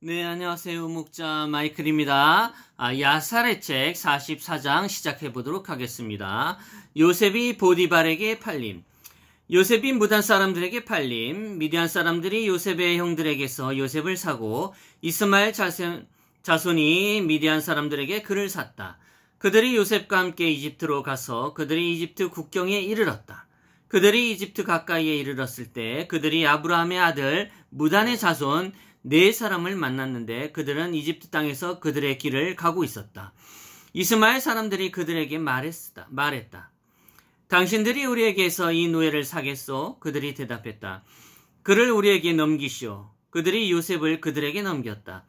네, 안녕하세요. 목자 마이클입니다. 야살의 책 44장 시작해 보도록 하겠습니다. 요셉이 보디발에게 팔림. 요셉이 무단 사람들에게 팔림. 미디안 사람들이 요셉의 형들에게서 요셉을 사고 이스마엘 자손이 미디안 사람들에게 그를 샀다. 그들이 요셉과 함께 이집트로 가서 그들이 이집트 국경에 이르렀다. 그들이 이집트 가까이에 이르렀을 때 그들이 아브라함의 아들 무단의 자손 네 사람을 만났는데 그들은 이집트 땅에서 그들의 길을 가고 있었다. 이스마엘 사람들이 그들에게 말했다. 당신들이 우리에게서 이 노예를 사겠소? 그들이 대답했다. 그를 우리에게 넘기시오. 그들이 요셉을 그들에게 넘겼다.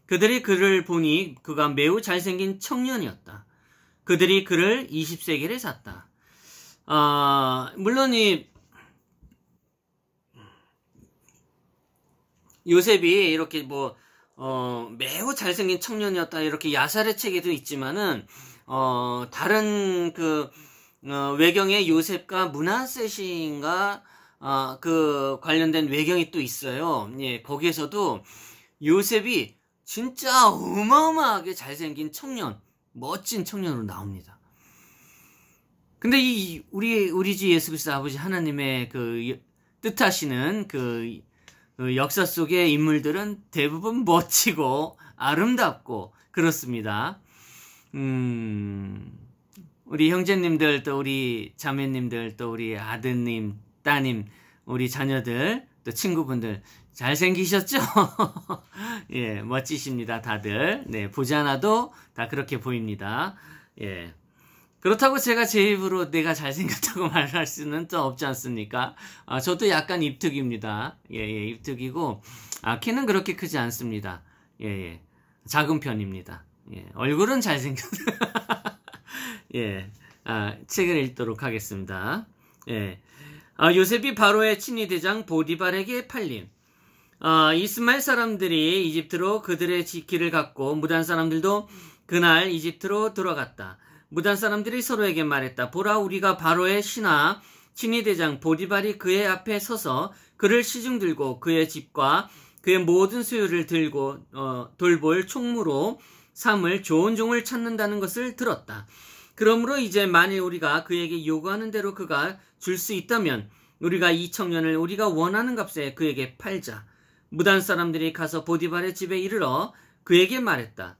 그들이 그를 보니 그가 매우 잘생긴 청년이었다. 그들이 그를 20세겔에 샀다. 물론 요셉이 이렇게 매우 잘생긴 청년이었다. 이렇게 야살의 책에도 있지만은, 다른 외경에 요셉과 므낫세신가, 관련된 외경이 또 있어요. 예, 거기에서도 요셉이 진짜 어마어마하게 잘생긴 청년, 멋진 청년으로 나옵니다. 근데 우리 주 예수 그리스도 아버지 하나님의 뜻하시는 역사 속의 인물들은 대부분 멋지고 아름답고 그렇습니다. 우리 형제님들, 또 우리 자매님들, 또 우리 아드님, 따님, 우리 자녀들, 또 친구분들 잘생기셨죠? 예, 멋지십니다, 다들. 네, 보지 않아도 다 그렇게 보입니다. 예. 그렇다고 제가 제 입으로 내가 잘생겼다고 말할 수는 또 없지 않습니까? 저도 약간 입특입니다. 예, 입특이고, 키는 그렇게 크지 않습니다. 예. 작은 편입니다. 예, 얼굴은 잘생겼다. 예, 책을 읽도록 하겠습니다. 예. 요셉이 바로의 친위대장 보디발에게 팔림. 이스마엘 사람들이 이집트로 그들의 길을 갔고, 무단 사람들도 그날 이집트로 들어갔다. 무단 사람들이 서로에게 말했다. 보라, 우리가 바로의 신하 친위대장 보디발이 그의 앞에 서서 그를 시중 들고 그의 집과 그의 모든 소유를 들고 돌볼 총무로 삼을 좋은 종을 찾는다는 것을 들었다. 그러므로 이제 만일 우리가 그에게 요구하는 대로 그가 줄 수 있다면 우리가 이 청년을 우리가 원하는 값에 그에게 팔자. 무단 사람들이 가서 보디발의 집에 이르러 그에게 말했다.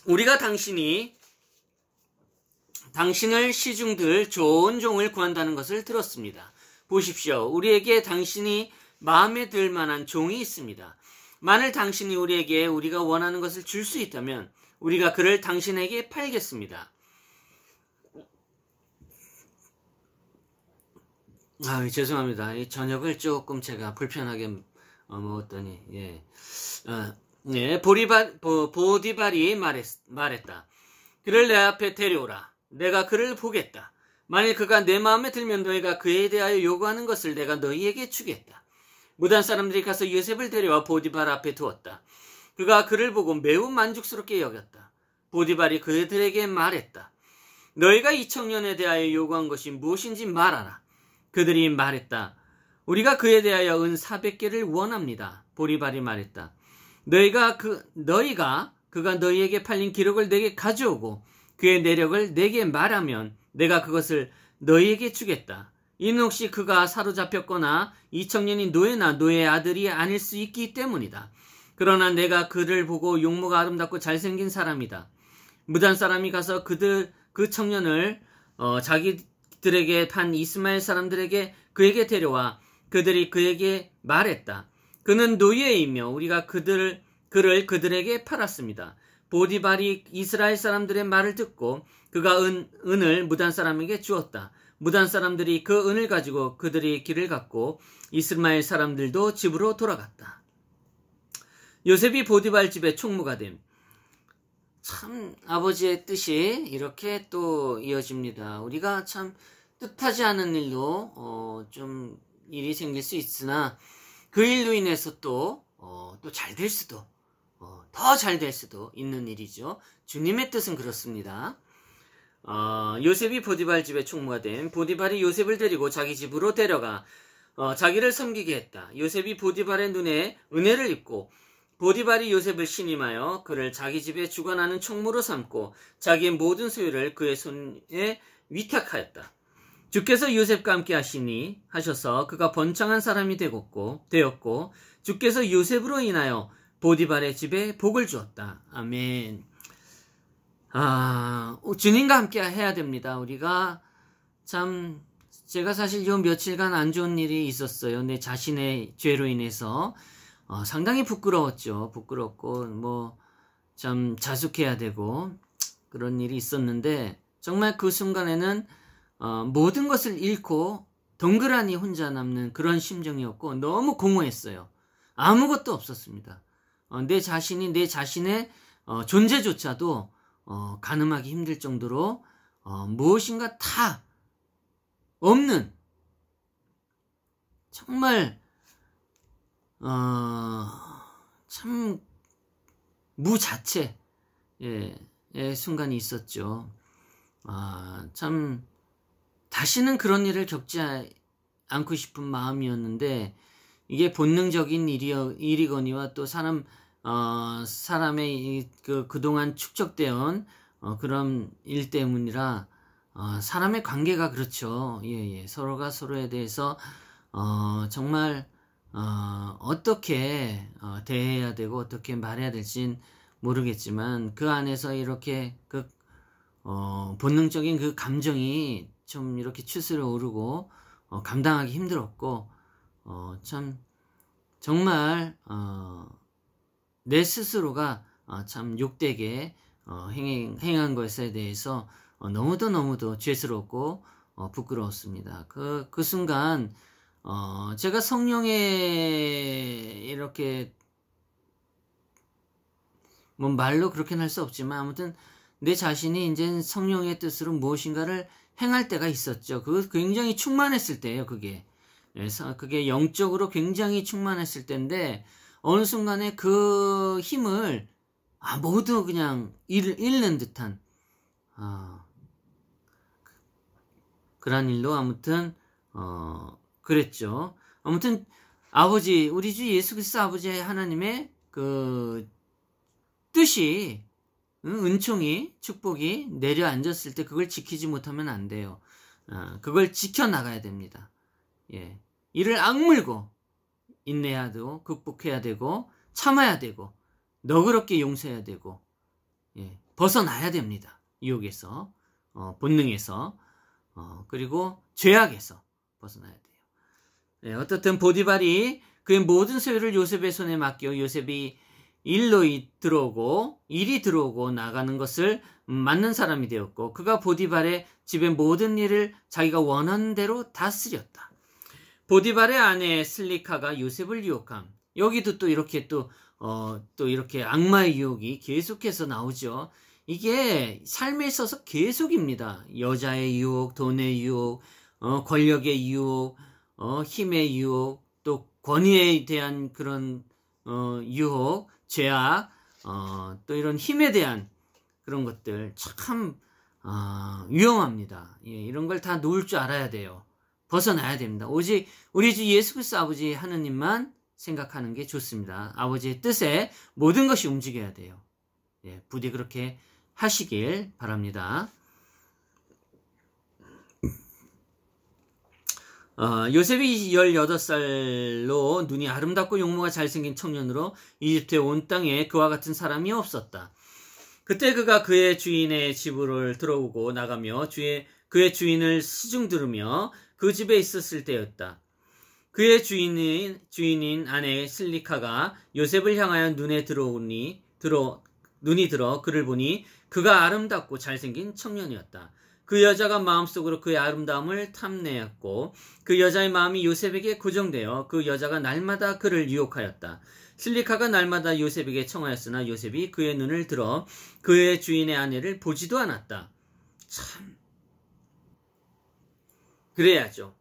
우리가 당신을 시중들 좋은 종을 구한다는 것을 들었습니다. 보십시오. 우리에게 당신이 마음에 들 만한 종이 있습니다. 만일 당신이 우리에게 우리가 원하는 것을 줄 수 있다면 우리가 그를 당신에게 팔겠습니다. 죄송합니다. 이 저녁을 조금 제가 불편하게 먹었더니, 예. 보디발이 말했다. 그를 내 앞에 데려오라. 내가 그를 보겠다. 만일 그가 내 마음에 들면 너희가 그에 대하여 요구하는 것을 내가 너희에게 주겠다. 무단 사람들이 가서 요셉을 데려와 보디발 앞에 두었다. 그가 그를 보고 매우 만족스럽게 여겼다. 보디발이 그들에게 말했다. 너희가 이 청년에 대하여 요구한 것이 무엇인지 말하라. 그들이 말했다. 우리가 그에 대하여 은 400개를 원합니다. 보디발이 말했다. 너희가 그가 너희에게 팔린 기록을 내게 가져오고 그의 내력을 내게 말하면 내가 그것을 너희에게 주겠다. 이는 혹시 그가 사로잡혔거나 이 청년이 노예나 노예의 아들이 아닐 수 있기 때문이다. 그러나 내가 그를 보고 용모가 아름답고 잘생긴 사람이다. 무단 사람이 가서 그 청년을 자기들에게 판 이스마엘 사람들에게 그에게 데려와 그들이 그에게 말했다. 그는 노예이며 우리가 그를 그들에게 팔았습니다. 보디발이 이스라엘 사람들의 말을 듣고 그가 은을 무단 사람에게 주었다. 무단 사람들이 그 은을 가지고 그들이 길을 갔고 이스마엘 사람들도 집으로 돌아갔다. 요셉이 보디발 집의 총무가 됨. 참 아버지의 뜻이 이렇게 또 이어집니다. 우리가 참 뜻하지 않은 일로 좀 일이 생길 수 있으나 그 일로 인해서 또 잘 될 수도, 더 잘 될 수도 있는 일이죠. 주님의 뜻은 그렇습니다. 요셉이 보디발 집의 총무가 된 보디발이 요셉을 데리고 자기 집으로 데려가 자기를 섬기게 했다. 요셉이 보디발의 눈에 은혜를 입고 보디발이 요셉을 신임하여 그를 자기 집에 주관하는 총무로 삼고 자기의 모든 소유를 그의 손에 위탁하였다. 주께서 요셉과 함께 하셔서 그가 번창한 사람이 되었고 주께서 요셉으로 인하여 보디발의 집에 복을 주었다. 아멘. 주님과 함께 해야 됩니다. 우리가 참 제가 사실 요 며칠간 안 좋은 일이 있었어요. 내 자신의 죄로 인해서 상당히 부끄러웠죠. 부끄럽고 참 자숙해야 되고 그런 일이 있었는데 정말 그 순간에는 모든 것을 잃고 덩그러니 혼자 남는 그런 심정이었고 너무 공허했어요. 아무것도 없었습니다. 내 자신의 존재조차도 가늠하기 힘들 정도로 무엇인가 다 없는 정말 참 무자체의 순간이 있었죠. 참 다시는 그런 일을 겪지 않고 싶은 마음이었는데 이게 본능적인 일이거니와 또 사람의 그동안 축적되어 그런 일 때문이라 사람의 관계가 그렇죠. 서로가 서로에 대해서 정말 어떻게 대해야 되고 어떻게 말해야 될진 모르겠지만 그 안에서 이렇게 본능적인 그 감정이 좀 이렇게 추스려 오르고 감당하기 힘들었고 참 정말 내 스스로가 참 욕되게 행한 것에 대해서 너무도 죄스럽고 부끄러웠습니다. 그 순간 제가 성령에 이렇게 말로 그렇게는 할 수 없지만 아무튼 내 자신이 이제 성령의 뜻으로 무엇인가를 행할 때가 있었죠. 그거 굉장히 충만했을 때예요. 그게 영적으로 굉장히 충만했을 때인데 어느 순간에 그 힘을 모두 그냥 잃는 듯한 그런 일로 아무튼 그랬죠. 아무튼 아버지 우리 주 예수 그리스도 아버지 하나님의 그 뜻이 은총이 축복이 내려앉았을 때 그걸 지키지 못하면 안 돼요. 그걸 지켜나가야 됩니다. 이를 악물고 인내해야 되고 극복해야 되고 참아야 되고 너그럽게 용서해야 되고 벗어나야 됩니다. 유혹에서 본능에서 그리고 죄악에서 벗어나야 돼요. 어떻든 보디발이 그의 모든 소유를 요셉의 손에 맡겨 요셉이 일이 들어오고 나가는 것을 맡는 사람이 되었고 그가 보디발의 집의 모든 일을 자기가 원하는 대로 다스렸다. 보디발의 아내 슬리카가 요셉을 유혹함. 여기도 또 이렇게 또 이렇게 악마의 유혹이 계속해서 나오죠. 이게 삶에 있어서 계속입니다. 여자의 유혹, 돈의 유혹, 권력의 유혹, 힘의 유혹, 또 권위에 대한 그런 유혹, 죄악, 또 이런 힘에 대한 그런 것들 참 위험합니다. 이런 걸 다 놓을 줄 알아야 돼요. 벗어나야 됩니다. 오직 우리 주 예수 그리스도 아버지 하느님만 생각하는 게 좋습니다. 아버지의 뜻에 모든 것이 움직여야 돼요. 부디 그렇게 하시길 바랍니다. 요셉이 18살로 눈이 아름답고 용모가 잘생긴 청년으로 이집트의 온 땅에 그와 같은 사람이 없었다. 그때 그가 그의 주인의 집을 들어오고 나가며 그의 주인을 시중 들으며 그 집에 있었을 때였다. 그의 주인인 아내 슬리카가 요셉을 향하여 눈이 들어 그를 보니 그가 아름답고 잘생긴 청년이었다. 그 여자가 마음속으로 그의 아름다움을 탐내었고 그 여자의 마음이 요셉에게 고정되어 그 여자가 날마다 그를 유혹하였다. 슬리카가 날마다 요셉에게 청하였으나 요셉이 그의 눈을 들어 그의 주인의 아내를 보지도 않았다. 참 그래야죠.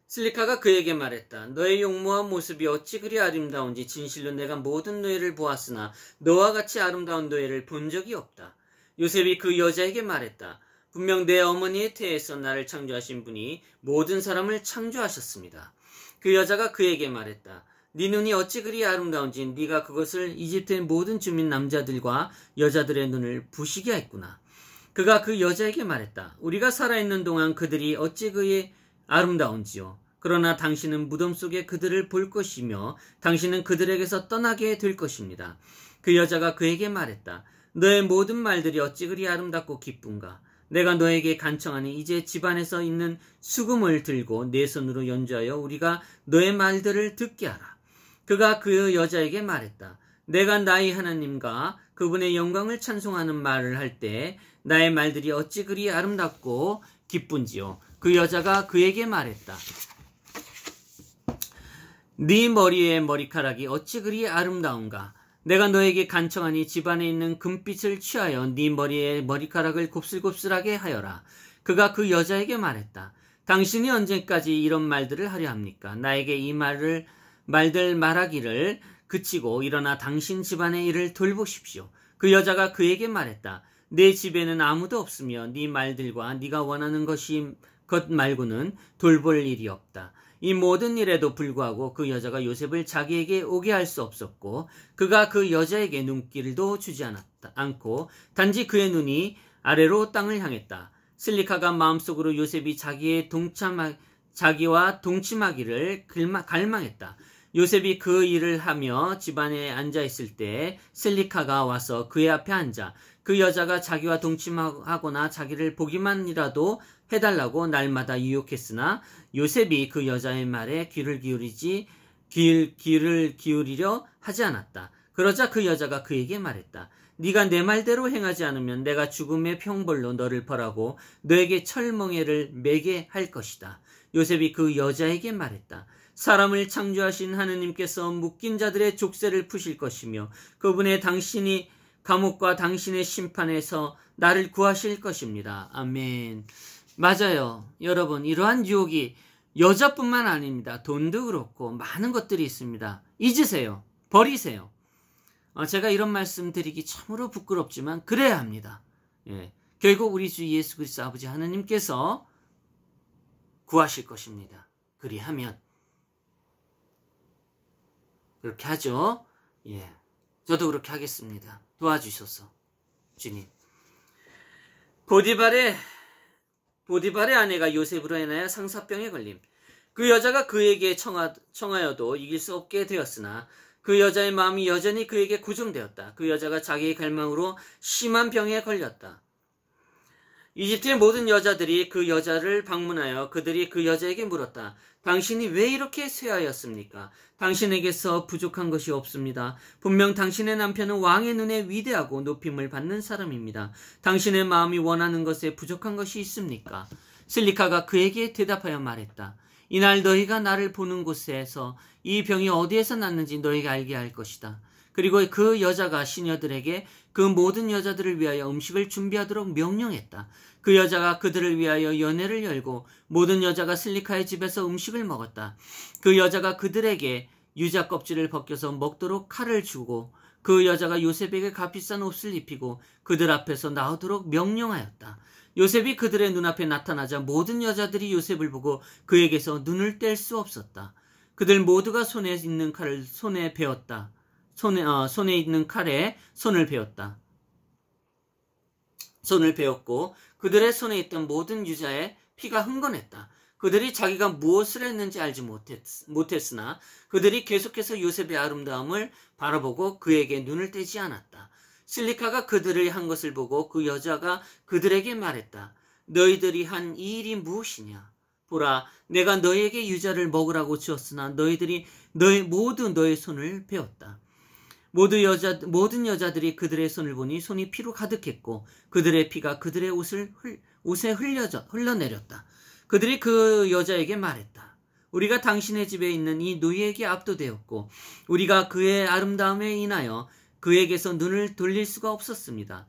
슬리카가 그에게 말했다. 너의 용모와 모습이 어찌 그리 아름다운지 진실로 내가 모든 노예를 보았으나 너와 같이 아름다운 노예를 본 적이 없다. 요셉이 그 여자에게 말했다. 분명 내 어머니의 태에서 나를 창조하신 분이 모든 사람을 창조하셨습니다. 그 여자가 그에게 말했다. 네 눈이 어찌 그리 아름다운지 네가 그것을 이집트의 모든 주민 남자들과 여자들의 눈을 부시게 했구나. 그가 그 여자에게 말했다. 우리가 살아있는 동안 그들이 어찌 그리 아름다운지요. 그러나 당신은 무덤 속에 그들을 볼 것이며 당신은 그들에게서 떠나게 될 것입니다. 그 여자가 그에게 말했다. 너의 모든 말들이 어찌 그리 아름답고 기쁜가. 내가 너에게 간청하니 이제 집안에서 있는 수금을 들고 내 손으로 연주하여 우리가 너의 말들을 듣게 하라. 그가 그 여자에게 말했다. 내가 나의 하나님과 그분의 영광을 찬송하는 말을 할 때 나의 말들이 어찌 그리 아름답고 기쁜지요. 그 여자가 그에게 말했다. 네 머리의 머리카락이 어찌 그리 아름다운가. 내가 너에게 간청하니 집안에 있는 금빛을 취하여 네 머리의 머리카락을 곱슬곱슬하게 하여라. 그가 그 여자에게 말했다. 당신이 언제까지 이런 말들을 하려 합니까? 나에게 이 말들 말하기를 그치고 일어나 당신 집안의 일을 돌보십시오. 그 여자가 그에게 말했다. 내 집에는 아무도 없으며 네 말들과 네가 원하는 것 말고는 돌볼 일이 없다. 이 모든 일에도 불구하고 그 여자가 요셉을 자기에게 오게 할 수 없었고 그가 그 여자에게 눈길도 주지 않고 단지 그의 눈이 아래로 땅을 향했다. 슬리카가 마음속으로 요셉이 자기와 동침하기를 갈망했다. 요셉이 그 일을 하며 집안에 앉아있을 때 슬리카가 와서 그의 앞에 앉아 그 여자가 자기와 동침하거나 자기를 보기만이라도 해달라고 날마다 유혹했으나 요셉이 그 여자의 말에 귀를 기울이려 하지 않았다. 그러자 그 여자가 그에게 말했다. 네가 내 말대로 행하지 않으면 내가 죽음의 형벌로 너를 벌하고 너에게 철멍에를 매게 할 것이다. 요셉이 그 여자에게 말했다. 사람을 창조하신 하느님께서 묶인 자들의 족쇄를 푸실 것이며 그분의 당신이 감옥과 당신의 심판에서 나를 구하실 것입니다. 아멘. 맞아요. 여러분, 이러한 유혹이 여자뿐만 아닙니다. 돈도 그렇고 많은 것들이 있습니다. 잊으세요. 버리세요. 제가 이런 말씀 드리기 참으로 부끄럽지만 그래야 합니다. 예. 결국 우리 주 예수 그리스도 아버지 하나님께서 구하실 것입니다. 그리하면 그렇게 하죠. 예. 저도 그렇게 하겠습니다. 도와주셔서 주님. 보디발의 아내가 요셉으로 인하여 상사병에 걸림. 그 여자가 그에게 청하여도 이길 수 없게 되었으나 그 여자의 마음이 여전히 그에게 고정되었다. 그 여자가 자기의 갈망으로 심한 병에 걸렸다. 이집트의 모든 여자들이 그 여자를 방문하여 그들이 그 여자에게 물었다. 당신이 왜 이렇게 쇠하였습니까? 당신에게서 부족한 것이 없습니다. 분명 당신의 남편은 왕의 눈에 위대하고 높임을 받는 사람입니다. 당신의 마음이 원하는 것에 부족한 것이 있습니까? 슬리카가 그에게 대답하여 말했다. 이날 너희가 나를 보는 곳에서 이 병이 어디에서 났는지 너희가 알게 할 것이다. 그리고 그 여자가 시녀들에게 그 모든 여자들을 위하여 음식을 준비하도록 명령했다. 그 여자가 그들을 위하여 연회를 열고 모든 여자가 슬리카의 집에서 음식을 먹었다. 그 여자가 그들에게 유자 껍질을 벗겨서 먹도록 칼을 주고 그 여자가 요셉에게 값비싼 옷을 입히고 그들 앞에서 나오도록 명령하였다. 요셉이 그들의 눈앞에 나타나자 모든 여자들이 요셉을 보고 그에게서 눈을 뗄 수 없었다. 그들 모두가 손에 있는 칼을 손에 베었다. 손에 있는 칼에 손을 베었다. 손을 베었고 그들의 손에 있던 모든 유자에 피가 흥건했다. 그들이 자기가 무엇을 했는지 알지 못했으나 그들이 계속해서 요셉의 아름다움을 바라보고 그에게 눈을 떼지 않았다. 슬리카가 그들을 한 것을 보고 그 여자가 그들에게 말했다. 너희들이 한 이 일이 무엇이냐? 보라, 내가 너희에게 유자를 먹으라고 주었으나 너희들이 모두 너의 손을 베었다. 모든 여자들이 그들의 손을 보니 손이 피로 가득했고 그들의 피가 그들의 옷에 흘러내렸다. 그들이 그 여자에게 말했다. 우리가 당신의 집에 있는 이 노예에게 압도되었고 우리가 그의 아름다움에 인하여 그에게서 눈을 돌릴 수가 없었습니다.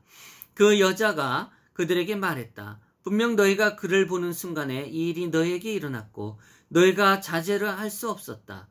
그 여자가 그들에게 말했다. 분명 너희가 그를 보는 순간에 이 일이 너희에게 일어났고 너희가 자제를 할 수 없었다.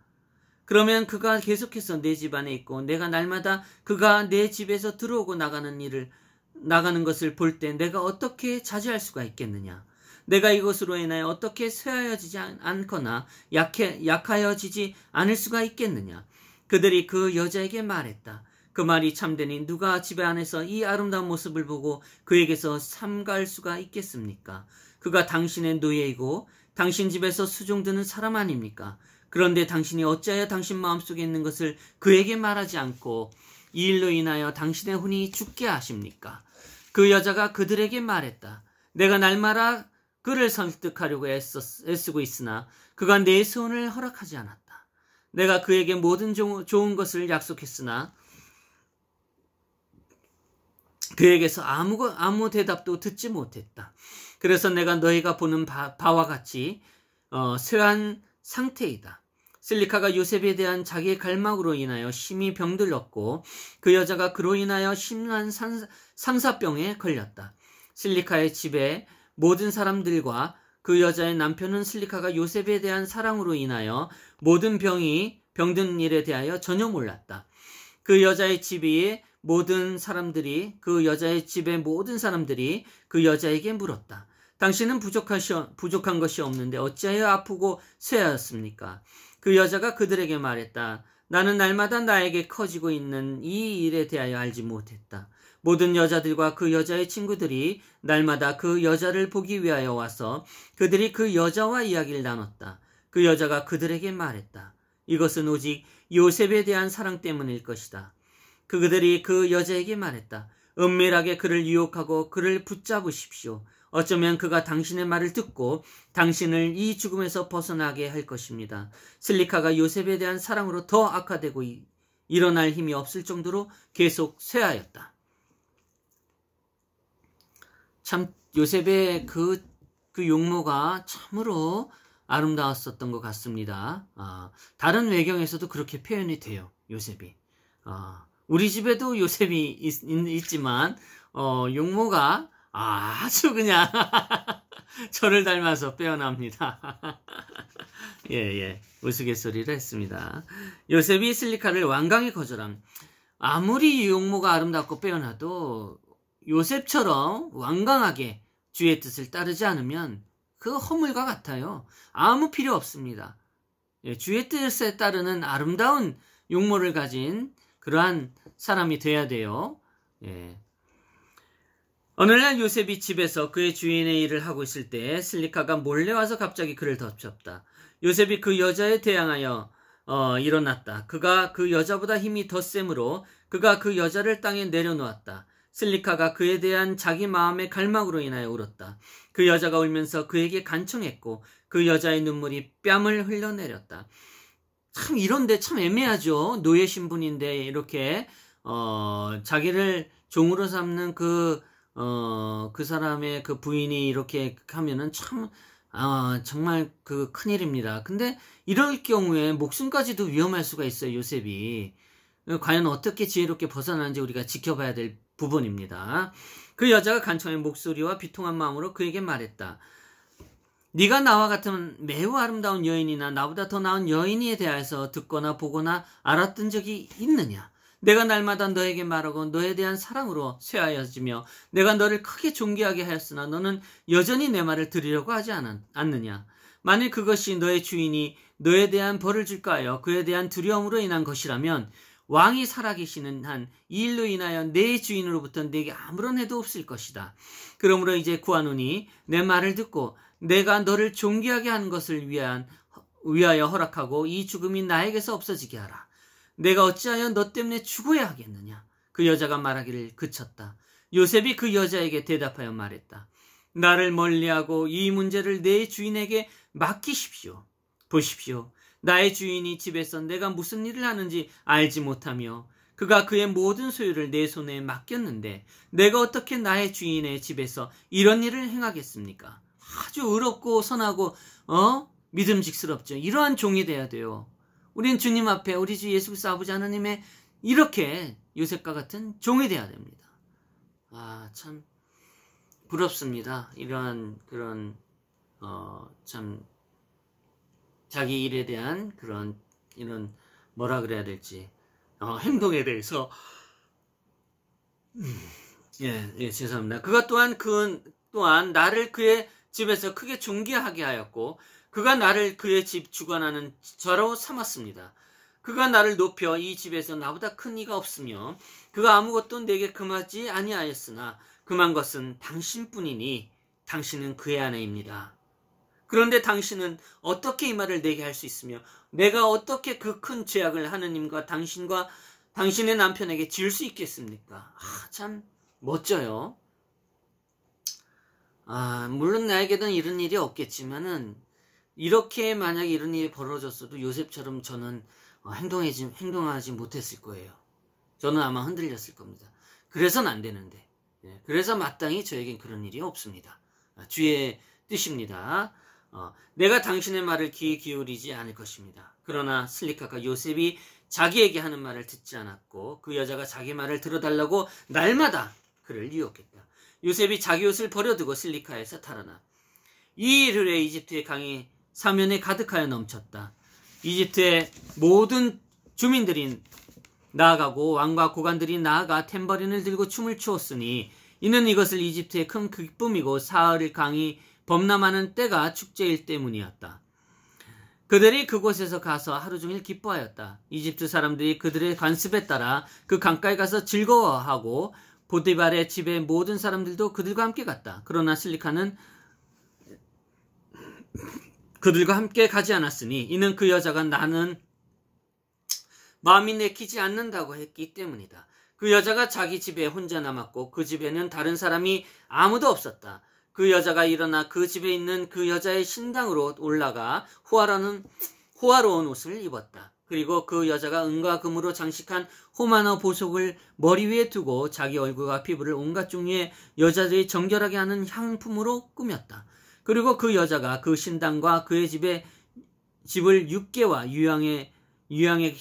그러면 그가 계속해서 내 집 안에 있고 내가 날마다 그가 내 집에서 들어오고 나가는 일을 나가는 것을 볼 때 내가 어떻게 자제할 수가 있겠느냐? 내가 이것으로 인하여 어떻게 쇠하여지지 않거나 약하여지지 않을 수가 있겠느냐? 그들이 그 여자에게 말했다. 그 말이 참되니 누가 집에 안에서 이 아름다운 모습을 보고 그에게서 삼가할 수가 있겠습니까? 그가 당신의 노예이고 당신 집에서 수종드는 사람 아닙니까? 그런데 당신이 어찌하여 당신 마음속에 있는 것을 그에게 말하지 않고 이 일로 인하여 당신의 혼이 죽게 하십니까? 그 여자가 그들에게 말했다. 내가 날마다 그를 설득하려고 애쓰고 있으나 그가 내 소원을 허락하지 않았다. 내가 그에게 모든 좋은 것을 약속했으나 그에게서 아무 대답도 듣지 못했다. 그래서 내가 너희가 보는 바와 같이 쇠한 상태이다. 실리카가 요셉에 대한 자기의 갈망으로 인하여 심히 병들었고 그 여자가 그로 인하여 심한 상사병에 걸렸다. 실리카의 집에 모든 사람들과 그 여자의 남편은 실리카가 요셉에 대한 사랑으로 인하여 모든 병든 일에 대하여 전혀 몰랐다. 그 여자의 집의 모든 사람들이 그 여자에게 물었다. 당신은 부족한 것이 없는데 어찌하여 아프고 쇠하였습니까? 그 여자가 그들에게 말했다. 나는 날마다 나에게 커지고 있는 이 일에 대하여 알지 못했다. 모든 여자들과 그 여자의 친구들이 날마다 그 여자를 보기 위하여 와서 그들이 그 여자와 이야기를 나눴다. 그 여자가 그들에게 말했다. 이것은 오직 요셉에 대한 사랑 때문일 것이다. 그들이 그 여자에게 말했다. 은밀하게 그를 유혹하고 그를 붙잡으십시오. 어쩌면 그가 당신의 말을 듣고 당신을 이 죽음에서 벗어나게 할 것입니다. 실리카가 요셉에 대한 사랑으로 더 악화되고 일어날 힘이 없을 정도로 계속 쇠하였다. 참 요셉의 그 용모가 참으로 아름다웠었던 것 같습니다. 다른 외경에서도 그렇게 표현이 돼요. 요셉이. 우리 집에도 요셉이 있지만 용모가 아주 그냥 저를 닮아서 빼어납니다. 예, 우스갯소리를 했습니다. 요셉이 실리카를 완강히 거절함. 아무리 용모가 아름답고 빼어나도 요셉처럼 완강하게 주의 뜻을 따르지 않으면 그 허물과 같아요. 아무 필요 없습니다. 주의 뜻에 따르는 아름다운 용모를 가진 그러한 사람이 돼야 돼요. 어느 날 요셉이 집에서 그의 주인의 일을 하고 있을 때 실리카가 몰래 와서 갑자기 그를 덮쳤다. 요셉이 그 여자에 대항하여 일어났다. 그가 그 여자보다 힘이 더 세므로 그가 그 여자를 땅에 내려놓았다. 실리카가 그에 대한 자기 마음의 갈망으로 인하여 울었다. 그 여자가 울면서 그에게 간청했고 그 여자의 눈물이 뺨을 흘러내렸다. 참 이런데 참 애매하죠. 노예 신분인데 이렇게 자기를 종으로 삼는 그 사람의 그 부인이 이렇게 하면은 참 정말 그 큰일입니다. 근데 이럴 경우에 목숨까지도 위험할 수가 있어요. 요셉이. 과연 어떻게 지혜롭게 벗어나는지 우리가 지켜봐야 될 부분입니다. 그 여자가 간청한 목소리와 비통한 마음으로 그에게 말했다. 네가 나와 같은 매우 아름다운 여인이나 나보다 더 나은 여인에 대해서 듣거나 보거나 알았던 적이 있느냐? 내가 날마다 너에게 말하고 너에 대한 사랑으로 쇠하여지며 내가 너를 크게 존귀하게 하였으나 너는 여전히 내 말을 들으려고 하지 않느냐? 만일 그것이 너의 주인이 너에 대한 벌을 줄까 하여 그에 대한 두려움으로 인한 것이라면 왕이 살아계시는 한 이 일로 인하여 내 주인으로부터 내게 아무런 해도 없을 것이다. 그러므로 이제 구하노니 내 말을 듣고 내가 너를 존귀하게 하는 것을 위하여 허락하고 이 죽음이 나에게서 없어지게 하라. 내가 어찌하여 너 때문에 죽어야 하겠느냐? 그 여자가 말하기를 그쳤다. 요셉이 그 여자에게 대답하여 말했다. 나를 멀리하고 이 문제를 내 주인에게 맡기십시오. 보십시오. 나의 주인이 집에서 내가 무슨 일을 하는지 알지 못하며 그가 그의 모든 소유를 내 손에 맡겼는데 내가 어떻게 나의 주인의 집에서 이런 일을 행하겠습니까? 아주 의롭고 선하고 믿음직스럽죠. 이러한 종이 돼야 돼요. 우린 주님 앞에 우리 주 예수 그리스도 아버지 하나님의 이렇게 요셉과 같은 종이 돼야 됩니다. 참 부럽습니다. 이러한 그런 참 자기 일에 대한 이런 뭐라 그래야 될지 행동에 대해서 죄송합니다. 그가 또한 나를 그의 집에서 크게 존귀하게 하였고 그가 나를 그의 집 주관하는 저로 삼았습니다. 그가 나를 높여 이 집에서 나보다 큰 이가 없으며 그가 아무것도 내게 금하지 아니하였으나 금한 것은 당신뿐이니 당신은 그의 아내입니다. 그런데 당신은 어떻게 이 말을 내게 할 수 있으며 내가 어떻게 그 큰 죄악을 하느님과 당신의 남편에게 지을 수 있겠습니까? 참 멋져요. 물론 나에게는 이런 일이 없겠지만은 이렇게 만약에 이런 일이 벌어졌어도 요셉처럼 저는 행동하지 못했을 거예요. 저는 아마 흔들렸을 겁니다. 그래서는 안 되는데. 그래서 마땅히 저에겐 그런 일이 없습니다. 주의 뜻입니다. 내가 당신의 말을 귀 기울이지 않을 것입니다. 그러나 슬리카가 요셉이 자기에게 하는 말을 듣지 않았고 그 여자가 자기 말을 들어달라고 날마다 그를 유혹했다. 요셉이 자기 옷을 버려두고 슬리카에서 달아나 이 일 후에 이집트의 강이 사면에 가득하여 넘쳤다. 이집트의 모든 주민들이 나아가고 왕과 고관들이 나아가 탬버린을 들고 춤을 추었으니 이는 이것을 이집트의 큰 기쁨이고 사흘 강이 범람하는 때가 축제일 때문이었다. 그들이 그곳에서 가서 하루 종일 기뻐하였다. 이집트 사람들이 그들의 관습에 따라 그 강가에 가서 즐거워하고 보디발의 집의 모든 사람들도 그들과 함께 갔다. 그러나 슬리카는 그들과 함께 가지 않았으니 이는 그 여자가 나는 마음이 내키지 않는다고 했기 때문이다. 그 여자가 자기 집에 혼자 남았고 그 집에는 다른 사람이 아무도 없었다. 그 여자가 일어나 그 집에 있는 그 여자의 신당으로 올라가 호화로운 옷을 입었다. 그리고 그 여자가 은과 금으로 장식한 호마노 보석을 머리 위에 두고 자기 얼굴과 피부를 온갖 종류의 여자들이 정결하게 하는 향품으로 꾸몄다. 그리고 그 여자가 그 신당과 그의 집을 육개와 유향의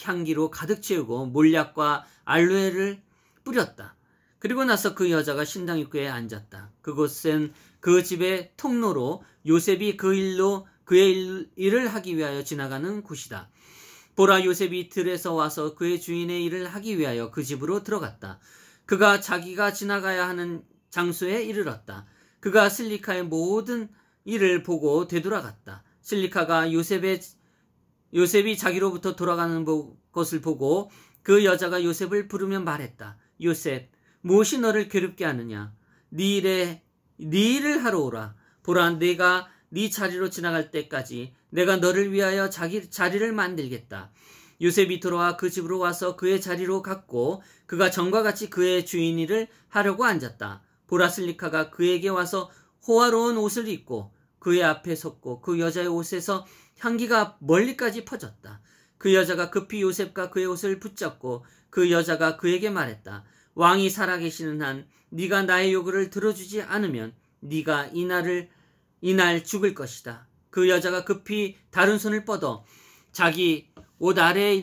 향기로 가득 채우고 몰약과 알로에를 뿌렸다. 그리고 나서 그 여자가 신당 입구에 앉았다. 그곳은 그 집의 통로로 요셉이 그의 일을 하기 위하여 지나가는 곳이다. 보라, 요셉이 들에서 와서 그의 주인의 일을 하기 위하여 그 집으로 들어갔다. 그가 자기가 지나가야 하는 장소에 이르렀다. 그가 슬리카의 모든 일을 보고 되돌아갔다. 슬리카가 요셉이 자기로부터 돌아가는 것을 보고 그 여자가 요셉을 부르며 말했다. 요셉, 무엇이 너를 괴롭게 하느냐? 네 일을 하러 오라. 보라, 내가 네 자리로 지나갈 때까지 내가 너를 위하여 자리를 만들겠다. 요셉이 돌아와 그 집으로 와서 그의 자리로 갔고 그가 전과 같이 그의 주인 일을 하려고 앉았다. 보라, 슬리카가 그에게 와서 호화로운 옷을 입고 그의 앞에 섰고 그 여자의 옷에서 향기가 멀리까지 퍼졌다. 그 여자가 급히 요셉과 그의 옷을 붙잡고 그 여자가 그에게 말했다. 왕이 살아계시는 한 네가 나의 요구를 들어주지 않으면 네가 이날 죽을 것이다. 그 여자가 급히 다른 손을 뻗어 자기 옷 아래에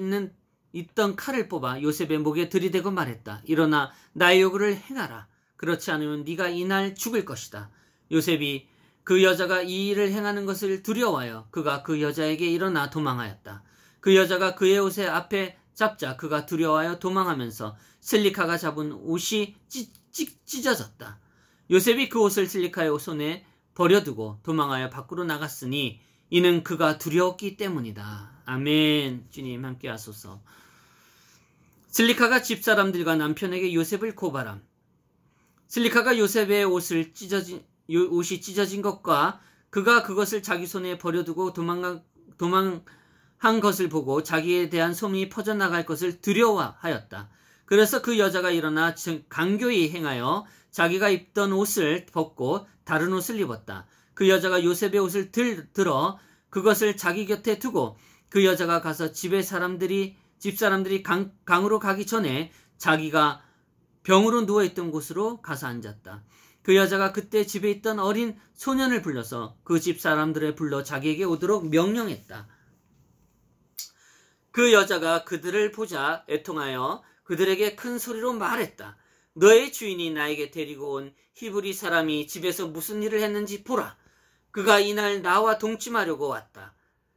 있던 칼을 뽑아 요셉의 목에 들이대고 말했다. 일어나 나의 요구를 행하라. 그렇지 않으면 네가 이날 죽을 것이다. 요셉이 그 여자가 이 일을 행하는 것을 두려워하여 그가 그 여자에게 일어나 도망하였다. 그 여자가 그의 옷의 앞에 잡자 그가 두려워하여 도망하면서 슬리카가 잡은 옷이 찢어졌다. 요셉이 그 옷을 슬리카의 손에 버려두고 도망하여 밖으로 나갔으니 이는 그가 두려웠기 때문이다. 아멘. 주님 함께 하소서. 슬리카가 집사람들과 남편에게 요셉을 고발함. 슬리카가 요셉의 옷이 찢어진 것과 그가 그것을 자기 손에 버려두고 도망한 것을 보고 자기에 대한 소문이 퍼져나갈 것을 두려워하였다. 그래서 그 여자가 일어나 강교히 행하여 자기가 입던 옷을 벗고 다른 옷을 입었다. 그 여자가 요셉의 옷을 들어 그것을 자기 곁에 두고 그 여자가 가서 집 사람들이 강으로 가기 전에 자기가 병으로 누워있던 곳으로 가서 앉았다. 그 여자가 그때 집에 있던 어린 소년을 불러서 그 집 사람들을 불러 자기에게 오도록 명령했다. 그 여자가 그들을 보자 애통하여 그들에게 큰 소리로 말했다. 너의 주인이 나에게 데리고 온 히브리 사람이 집에서 무슨 일을 했는지 보라. 그가 이날 나와 동침하려고 왔다.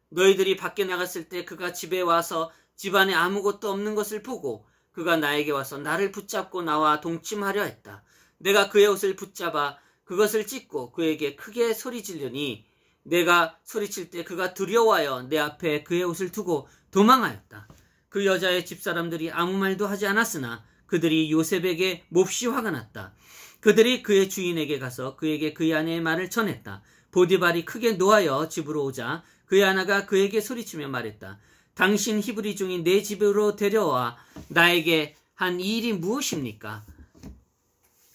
너희들이 밖에 나갔을 때 그가 집에 와서 집안에 아무것도 없는 것을 보고 그가 나에게 와서 나를 붙잡고 나와 동침하려 했다. 내가 그의 옷을 붙잡아 그것을 찢고 그에게 크게 소리지르니 내가 소리칠 때 그가 두려워하여 내 앞에 그의 옷을 두고 도망하였다. 그 여자의 집사람들이 아무 말도 하지 않았으나 그들이 요셉에게 몹시 화가 났다. 그들이 그의 주인에게 가서 그에게 그의 아내의 말을 전했다. 보디발이 크게 노하여 집으로 오자 그의 아내가 그에게 소리치며 말했다. 당신 히브리 중인 내 집으로 데려와 나에게 한 이 일이 무엇입니까?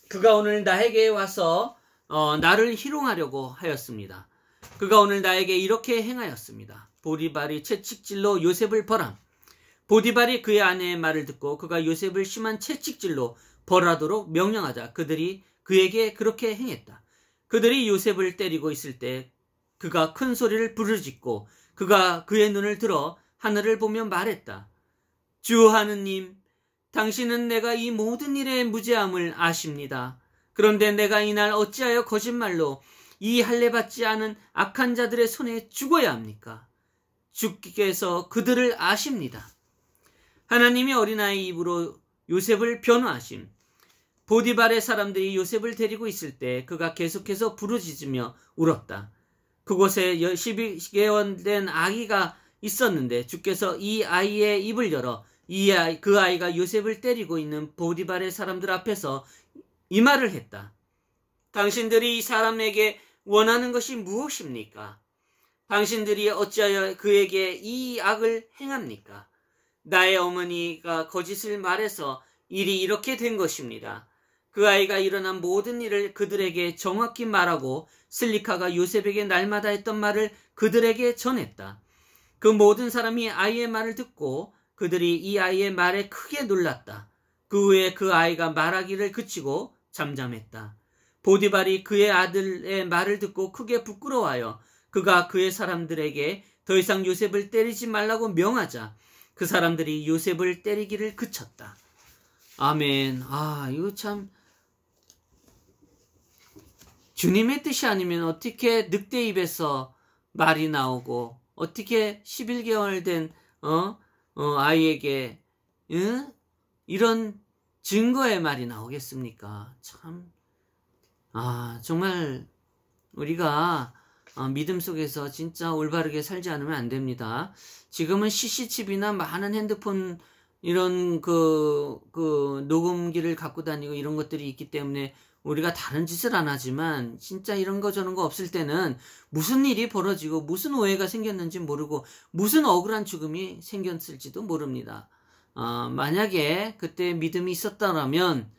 그가 오늘 나에게 와서 나를 희롱하려고 하였습니다. 그가 오늘 나에게 이렇게 행하였습니다. 보디발이 채찍질로 요셉을 벌함. 보디발이 그의 아내의 말을 듣고 그가 요셉을 심한 채찍질로 벌하도록 명령하자 그들이 그에게 그렇게 행했다. 그들이 요셉을 때리고 있을 때 그가 큰 소리를 부르짖고 그가 그의 눈을 들어 하늘을 보며 말했다. 주 하느님, 당신은 내가 이 모든 일의 무죄함을 아십니다. 그런데 내가 이날 어찌하여 거짓말로 이 할례받지 않은 악한 자들의 손에 죽어야 합니까? 주께서 그들을 아십니다. 하나님이 어린아이 입으로 요셉을 변호하심. 보디발의 사람들이 요셉을 데리고 있을 때 그가 계속해서 부르짖으며 울었다. 그곳에 12개월 된 아기가 있었는데 주께서 이 아이의 입을 열어 그 아이가 요셉을 때리고 있는 보디발의 사람들 앞에서 이 말을 했다. 당신들이 이 사람에게 원하는 것이 무엇입니까? 당신들이 어찌하여 그에게 이 악을 행합니까? 나의 어머니가 거짓을 말해서 일이 이렇게 된 것입니다. 그 아이가 일어난 모든 일을 그들에게 정확히 말하고 슬리카가 요셉에게 날마다 했던 말을 그들에게 전했다. 그 모든 사람이 아이의 말을 듣고 그들이 이 아이의 말에 크게 놀랐다. 그 후에 그 아이가 말하기를 그치고 잠잠했다. 보디발이 그의 아들의 말을 듣고 크게 부끄러워하여 그가 그의 사람들에게 더 이상 요셉을 때리지 말라고 명하자 그 사람들이 요셉을 때리기를 그쳤다. 아멘. 이거 참 주님의 뜻이 아니면 어떻게 늑대 입에서 말이 나오고 어떻게 11개월 된 아이에게 이런 증거의 말이 나오겠습니까? 참 정말 우리가 믿음 속에서 진짜 올바르게 살지 않으면 안 됩니다. 지금은 CCTV나 많은 핸드폰 이런 녹음기를 갖고 다니고 이런 것들이 있기 때문에 우리가 다른 짓을 안 하지만 진짜 이런 거 저런 거 없을 때는 무슨 일이 벌어지고 무슨 오해가 생겼는지 모르고 무슨 억울한 죽음이 생겼을지도 모릅니다. 만약에 그때 믿음이 있었더라면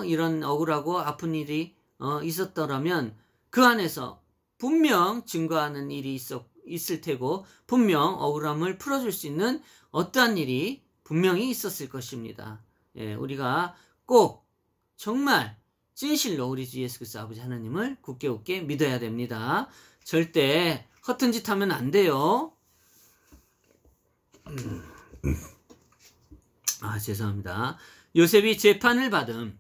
이런 억울하고 아픈 일이 있었더라면 그 안에서 분명 증거하는 일이 있을 테고 분명 억울함을 풀어줄 수 있는 어떠한 일이 분명히 있었을 것입니다. 예, 우리가 꼭 정말 진실로 우리 주 예수 그리스도 아버지 하나님을 굳게 믿어야 됩니다. 절대 허튼 짓 하면 안 돼요. 죄송합니다. 요셉이 재판을 받음.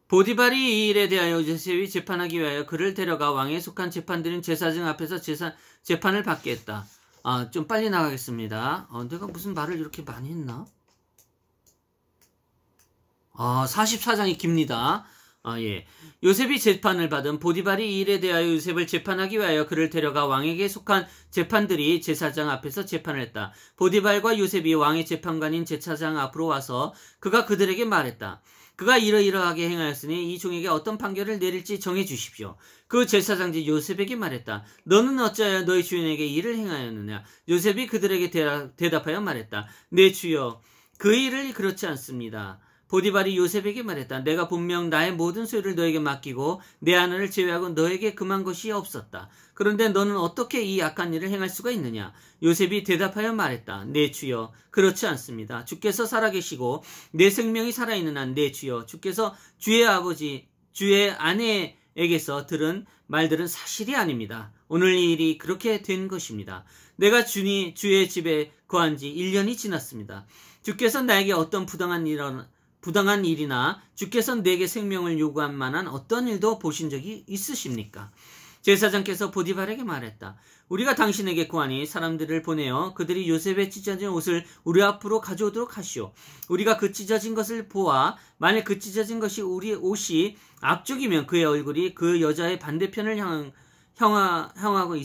보디발이 이 일에 대하여 요셉이 재판하기 위하여 그를 데려가 왕에 속한 재판들인 제사장 앞에서 재판을 받게 했다. 좀 빨리 나가겠습니다. 내가 무슨 말을 이렇게 많이 했나? 44장이 깁니다. 예. 요셉이 재판을 받은 보디발이 이 일에 대하여 요셉을 재판하기 위하여 그를 데려가 왕에게 속한 재판들이 제사장 앞에서 재판을 했다. 보디발과 요셉이 왕의 재판관인 제사장 앞으로 와서 그가 그들에게 말했다. 그가 이러이러하게 행하였으니 이 종에게 어떤 판결을 내릴지 정해 주십시오. 그 제사장이 요셉에게 말했다. 너는 어찌하여 너희 주인에게 이를 행하였느냐? 요셉이 그들에게 대답하여 말했다. 내 주여, 그 일을 그렇지 않습니다. 보디발이 요셉에게 말했다. 내가 분명 나의 모든 소유를 너에게 맡기고 내 아내를 제외하고 너에게 금한 것이 없었다. 그런데 너는 어떻게 이 악한 일을 행할 수가 있느냐? 요셉이 대답하여 말했다. 내 주여, 그렇지 않습니다. 주께서 살아계시고 내 생명이 살아있는 한 내 주여, 주께서 주의 아버지, 주의 아내에게서 들은 말들은 사실이 아닙니다. 오늘 이 일이 그렇게 된 것입니다. 내가 주의 집에 거한 지 1년이 지났습니다. 주께서 나에게 어떤 부당한 일이나 주께서 내게 생명을 요구할 만한 어떤 일도 보신 적이 있으십니까? 제사장께서 보디발에게 말했다. 우리가 당신에게 구하니 사람들을 보내어 그들이 요셉의 찢어진 옷을 우리 앞으로 가져오도록 하시오. 우리가 그 찢어진 것을 보아 만일 그 찢어진 것이 우리 옷이 앞쪽이면 그의 얼굴이 그 여자의 반대편을 향하고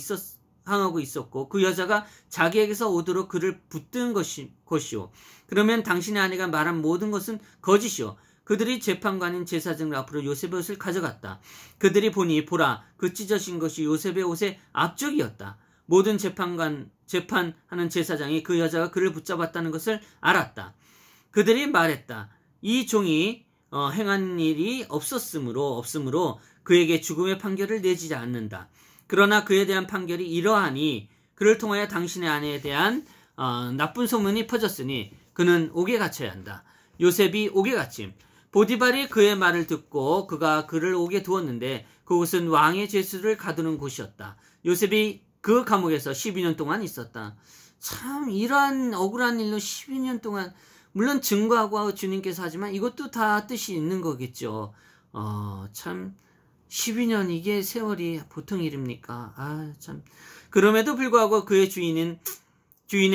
있었고 그 여자가 자기에게서 오도록 그를 붙든 것이오. 그러면 당신의 아내가 말한 모든 것은 거짓이오. 그들이 재판관인 제사장들 앞으로 요셉의 옷을 가져갔다. 그들이 보니 보라 그 찢어진 것이 요셉의 옷의 앞쪽이었다. 모든 재판하는 제사장이 그 여자가 그를 붙잡았다는 것을 알았다. 그들이 말했다. 이 종이 행한 일이 없음으로 그에게 죽음의 판결을 내지 않는다. 그러나 그에 대한 판결이 이러하니 그를 통하여 당신의 아내에 대한 나쁜 소문이 퍼졌으니 그는 옥에 갇혀야 한다. 요셉이 옥에 갇힘. 보디발이 그의 말을 듣고 그가 그를 옥에 두었는데 그곳은 왕의 죄수를 가두는 곳이었다. 요셉이 그 감옥에서 12년 동안 있었다. 참 이러한 억울한 일로 12년 동안 물론 증거하고 주님께서 하지만 이것도 다 뜻이 있는 거겠죠. 참 12년 이게 세월이 보통 일입니까? 참. 그럼에도 불구하고 그의 주인의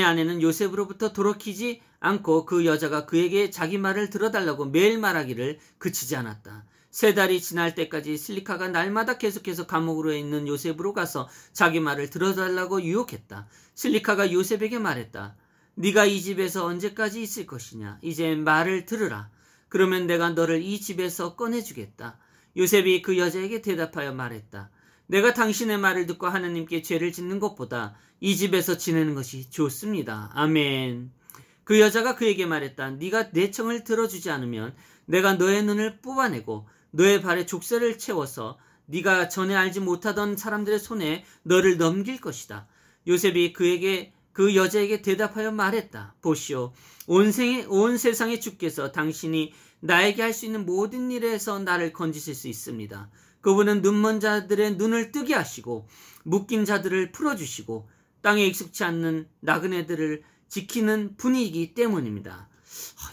아내는 요셉으로부터 돌이키지 않고 그 여자가 그에게 자기 말을 들어달라고 매일 말하기를 그치지 않았다. 3달이 지날 때까지 슬리카가 날마다 계속해서 감옥으로 있는 요셉으로 가서 자기 말을 들어달라고 유혹했다. 슬리카가 요셉에게 말했다. 네가 이 집에서 언제까지 있을 것이냐? 이제 말을 들으라. 그러면 내가 너를 이 집에서 꺼내주겠다. 요셉이 그 여자에게 대답하여 말했다. 내가 당신의 말을 듣고 하나님께 죄를 짓는 것보다 이 집에서 지내는 것이 좋습니다. 아멘. 그 여자가 그에게 말했다. 네가 내 청을 들어주지 않으면 내가 너의 눈을 뽑아내고 너의 발에 족쇄를 채워서 네가 전에 알지 못하던 사람들의 손에 너를 넘길 것이다. 요셉이 그 여자에게 대답하여 말했다. 보시오. 온 세상의 주께서 당신이 나에게 할 수 있는 모든 일에서 나를 건지실 수 있습니다. 그분은 눈먼 자들의 눈을 뜨게 하시고 묶인 자들을 풀어주시고 땅에 익숙치 않는 나그네들을 지키는 분이기 때문입니다.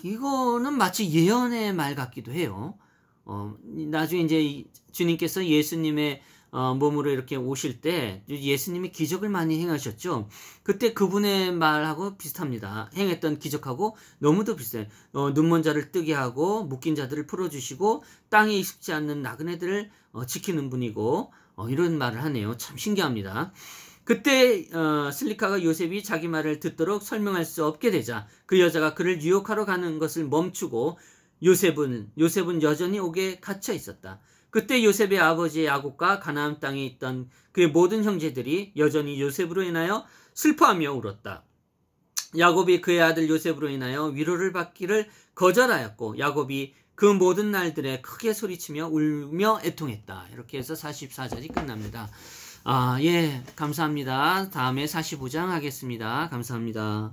이거는 마치 예언의 말 같기도 해요. 나중에 이제 주님께서 예수님의 몸으로 이렇게 오실 때 예수님이 기적을 많이 행하셨죠. 그때 그분의 말하고 비슷합니다. 행했던 기적하고 너무도 비슷해요. 눈먼 자를 뜨게 하고 묶인 자들을 풀어주시고 땅에 익숙지 않는 나그네들을 지키는 분이고 이런 말을 하네요. 참 신기합니다. 그때 슬리카가 요셉이 자기 말을 듣도록 설명할 수 없게 되자 그 여자가 그를 유혹하러 가는 것을 멈추고 요셉은 여전히 옥에 갇혀 있었다. 그때 요셉의 아버지 야곱과 가나안 땅에 있던 그의 모든 형제들이 여전히 요셉으로 인하여 슬퍼하며 울었다. 야곱이 그의 아들 요셉으로 인하여 위로를 받기를 거절하였고 야곱이 그 모든 날들에 크게 소리치며 울며 애통했다. 이렇게 해서 44절이 끝납니다. 예, 감사합니다. 다음에 45장 하겠습니다. 감사합니다.